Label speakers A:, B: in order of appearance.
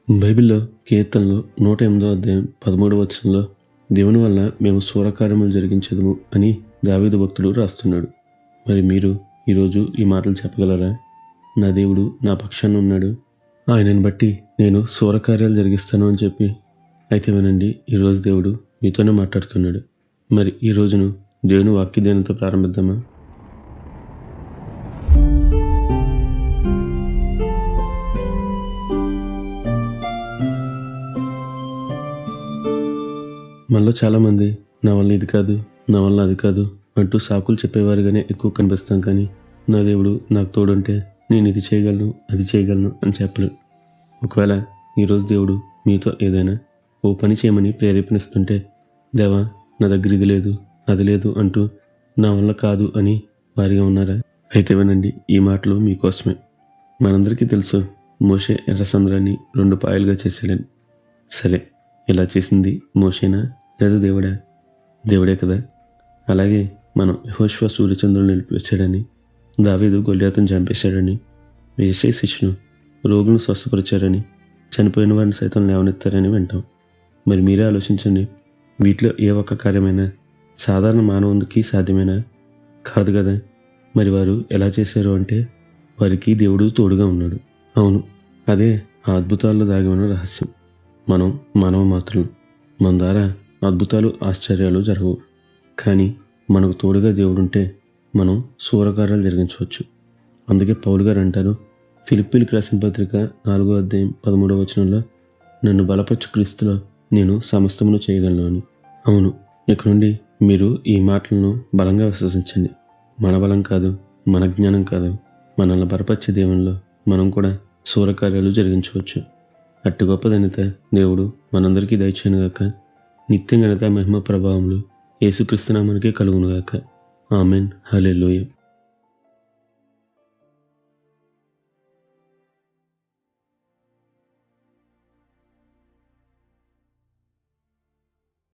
A: బైబిల్లో కీర్తనలు 108 అధ్యాయం 13 వచనంలో దేవుని వల్ల మేము సూరకార్యములు జరిగించదుము అని దావీదు భక్తుడు రాస్తున్నాడు. మరి మీరు ఈరోజు ఈ మాటలు చెప్పగలరా? నా దేవుడు నా పక్షాన ఉన్నాడు, ఆయనను బట్టి నేను సూరకార్యాలు జరిగిస్తాను అని చెప్పి. అయితే వినండి, ఈరోజు దేవుడు మీతోనే మాట్లాడుతున్నాడు. మరి ఈ రోజును దేవుని వాక్యధ్యానంతో ప్రారంభిద్దామా? మనలో చాలామంది నా వల్ల ఇది కాదు, నా వల్ల అది కాదు అంటూ సాకులు చెప్పేవారుగానే ఎక్కువ కనిపిస్తాం. కానీ నా దేవుడు నాకు తోడుంటే నేను ఇది చేయగలను, అది చేయగలను అని చెప్పలేను. ఒకవేళ ఈరోజు దేవుడు మీతో ఏదైనా ఓ పని చేయమని ప్రేరేపణిస్తుంటే, దేవా నా దగ్గర ఇది లేదు, అది లేదు అంటూ నా వల్ల కాదు అని వారిగా ఉన్నారా? అయితే వినండి, ఈ మాటలు మీకోసమే. మనందరికీ తెలుసు, మోషే ఎర్రసంద్రాన్ని 2 పాయలుగా చేశాడని. సరే, ఇలా చేసింది మోషేనా లేదా దేవుడా? దేవుడే కదా. అలాగే మనం యెహోషువ సూర్యచంద్రులను నిలిపివేశాడని, దావీదు గొల్యాతును చంపేశాడని, యేసయ్య శిష్యులు రోగులను స్వస్థపరిచారని, చనిపోయిన వారిని సైతం లేవనెత్తారని వింటాం. మరి మీరే ఆలోచించండి, వీటిలో ఏ ఒక్క కార్యమైనా సాధారణ మానవునికి సాధ్యమేనా? కాదు కదా. మరి వారు ఎలా చేశారు అంటే, వారికి దేవుడు తోడుగా ఉన్నాడు. అవును, అదే ఆ అద్భుతాల్లో దాగి ఉన్న రహస్యం. మనం మానవ మాత్రం, మన ద్వారా అద్భుతాలు ఆశ్చర్యాలు జరగవు. కానీ మనకు తోడుగా దేవుడుంటే మనం సూరకార్యాలు జరిగించవచ్చు. అందుకే పౌలు గారు అంటారు, ఫిలిప్పీలకు రాసిన పత్రిక 4వ అధ్యాయం 13వ వచనంలో, నన్ను బలపరచు క్రీస్తులో నేను సమస్తమును చేయగలను అని. అవును, ఇక నుండి మీరు ఈ మాటలను బలంగా విశ్వసించండి. మన బలం కాదు, మన జ్ఞానం కాదు, మనల్ని బలపరిచే దేవునిలో మనం కూడా సూరకార్యాలు జరిగించవచ్చు. అట్టి గొప్ప ధన్యత దేవుడు మనందరికీ దయచేయనుగాక. నిత్యం ఘనత మహిమ ప్రభావములు యేసుక్రీస్తు నామమునకే కలుగునుగాక. ఆమెన్. హల్లెలూయా.